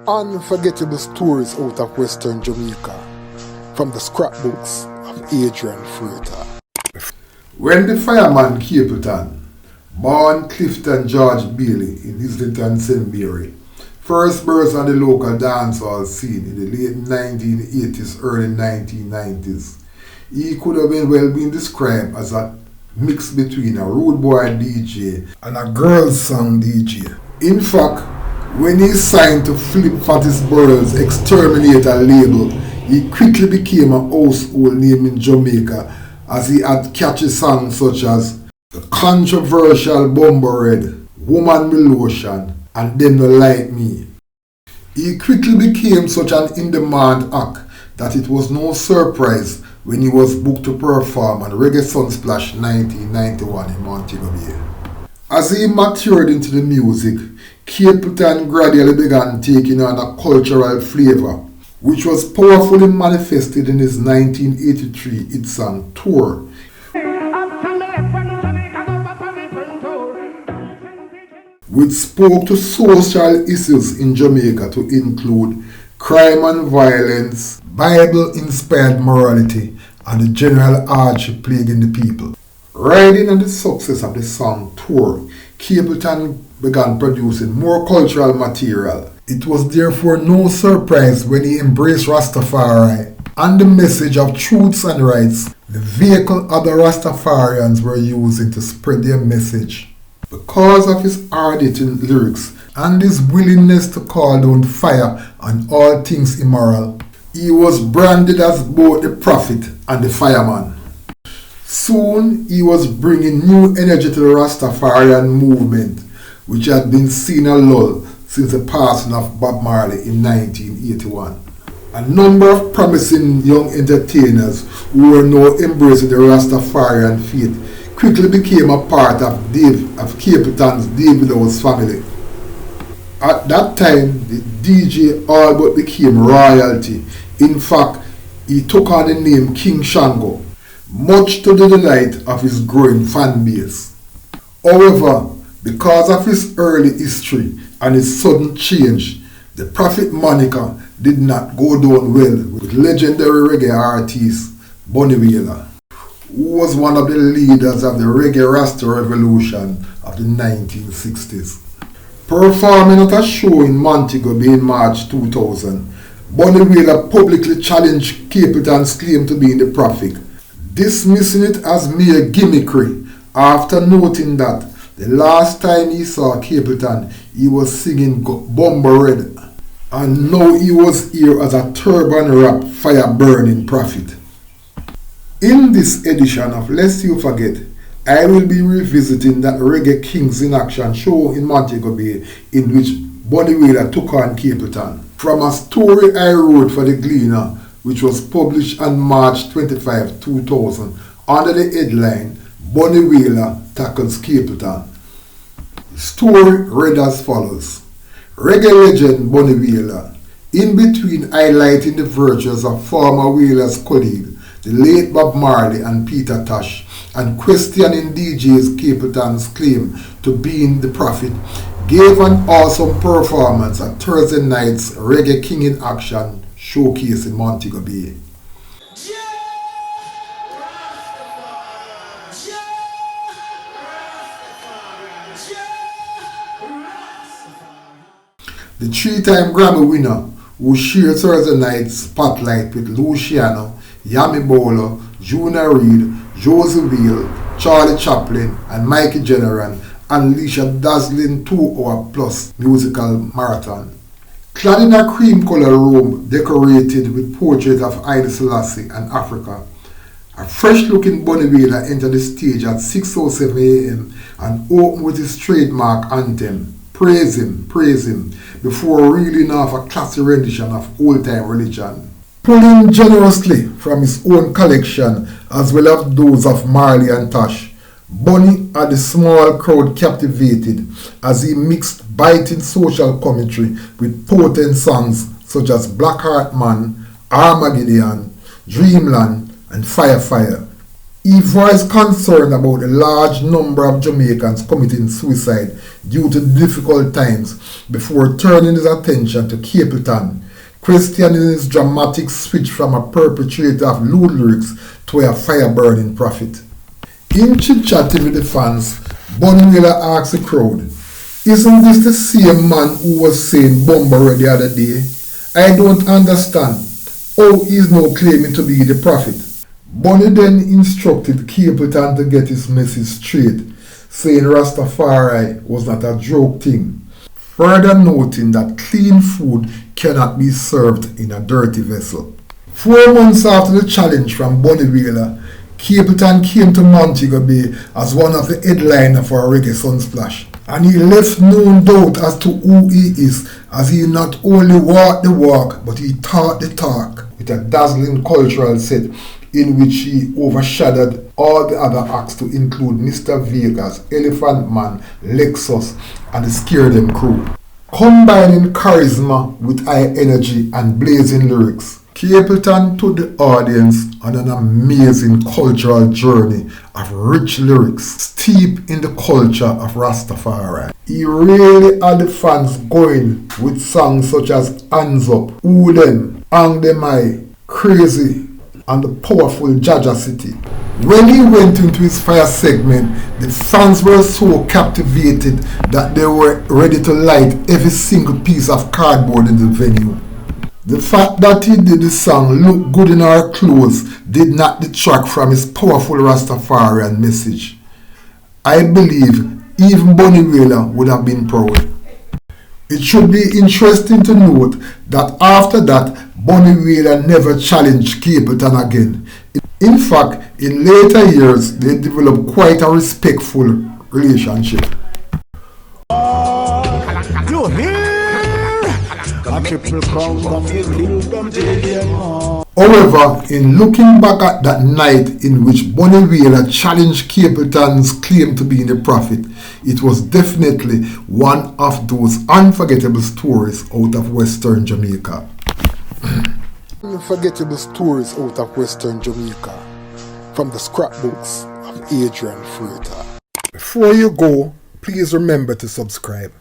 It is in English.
Unforgettable stories out of Western Jamaica from the scrapbooks of Adrian Freighter. When the fireman Capleton, born Clifton George Bailey in Islington St. Mary, first burst on the local dancehall scene in the late 1980s, early 1990s, he could have been described as a mix between a rude boy DJ and a girls song DJ. In fact, when he signed to Flip Fattisborough's Exterminator label, he quickly became a household name in Jamaica as he had catchy songs such as the controversial Bumbo Red, Woman Me Lotion, and Them No Like Me. He quickly became such an in-demand act that it was no surprise when he was booked to perform at Reggae Sunsplash 1991 in Montego Bay. As he matured into the music, Capleton gradually began taking on a cultural flavor, which was powerfully manifested in his 1983 hit song Tour, which spoke to social issues in Jamaica to include crime and violence, Bible-inspired morality, and the general hardship plaguing the people. Riding on the success of the song Tour, Capleton began producing more cultural material. It was therefore no surprise when he embraced Rastafari and the message of truths and rights, the vehicle other Rastafarians were using to spread their message. Because of his hard-hitting lyrics and his willingness to call down fire on all things immoral, he was branded as both the prophet and the fireman. Soon he was bringing new energy to the Rastafarian movement, which had been seeing a lull since the passing of Bob Marley in 1981. A number of promising young entertainers who were now embracing the Rastafarian faith quickly became a part of Capleton's David House family. At that time, the DJ all but became royalty. In fact, he took on the name King Shango, much to the delight of his growing fan base. However, because of his early history and his sudden change, the Prophet moniker did not go down well with legendary reggae artist Bunny Wailer, who was one of the leaders of the reggae Rasta revolution of the 1960s. Performing at a show in Montego Bay in March 2000, Bunny Wailer publicly challenged Capleton's claim to being the Prophet, dismissing it as mere gimmickry after noting that the last time he saw Capleton, he was singing Bumbo Red, and now he was here as a turban-wrapped, fire-burning prophet. In this edition of Lest You Forget, I will be revisiting that Reggae Kings in Action show in Montego Bay in which Bunny Wailer took on Capleton. From a story I wrote for The Gleaner, which was published on March 25, 2000, under the headline, Bunny Wailer tackles Capleton. The story read as follows. Reggae legend Bunny Wailer, in between highlighting the virtues of former Wailer's colleague, the late Bob Marley and Peter Tosh, and questioning DJ's Capleton's claim to being the prophet, gave an awesome performance at Thursday night's Reggae King in Action showcase in Montego Bay. The three-time Grammy winner, who shared Thursday night's spotlight with Luciano, Yami Bolo, Junior Reid, Josie Wheel, Charlie Chaplin, and Mikey Generan, unleashed a dazzling 2-hour-plus musical marathon. Clad in a cream-colored robe decorated with portraits of Haile Selassie and Africa, a fresh-looking Bunny Wailer entered the stage at 6:07 a.m. and opened with his trademark anthem, Praise Him, before reeling off a classic rendition of old-time religion. Pulling generously from his own collection as well as those of Marley and Tosh, Bunny had the small crowd captivated as he mixed biting social commentary with potent songs such as Black Heart Man, Armageddon, Dreamland, and Fire. He voiced concern about the large number of Jamaicans committing suicide due to difficult times before turning his attention to Capleton, questioning his dramatic switch from a perpetrator of lewd lyrics to a fire-burning prophet. In chit-chatting with the fans, Bunny Wailer asked the crowd, "Isn't this the same man who was saying Bomber the other day? I don't understand how he is now claiming to be the prophet." Bunny then instructed Capleton to get his message straight, saying Rastafari was not a joke thing, further noting that clean food cannot be served in a dirty vessel. 4 months after the challenge from Bunny Wailer, Capleton came to Montego Bay as one of the headliners for a Reggae Sunsplash, and he left no doubt as to who he is, as he not only walked the walk but he taught the talk with a dazzling cultural set in which he overshadowed all the other acts to include Mr. Vegas, Elephant Man, Lexus and the Scare Them crew. Combining charisma with high energy and blazing lyrics, Capleton took the audience on an amazing cultural journey of rich lyrics steeped in the culture of Rastafari. He really had the fans going with songs such as Hands Up, Who Them, Ang Dem I, Crazy, and the powerful Jaja City. When he went into his fire segment, the fans were so captivated that they were ready to light every single piece of cardboard in the venue. The fact that he did the song Look Good in Our Clothes did not detract from his powerful Rastafarian message. I believe even Bunny Wailer would have been proud. It should be interesting to note that after that, Bunny Wailer never challenged Capleton again. In fact, in later years, they developed quite a respectful relationship. However, in looking back at that night in which Bunny Wailer challenged Capleton's claim to being the prophet, it was definitely one of those unforgettable stories out of Western Jamaica. Unforgettable stories out of Western Jamaica from the scrapbooks of Adrian Freighter. Before you go, please remember to subscribe.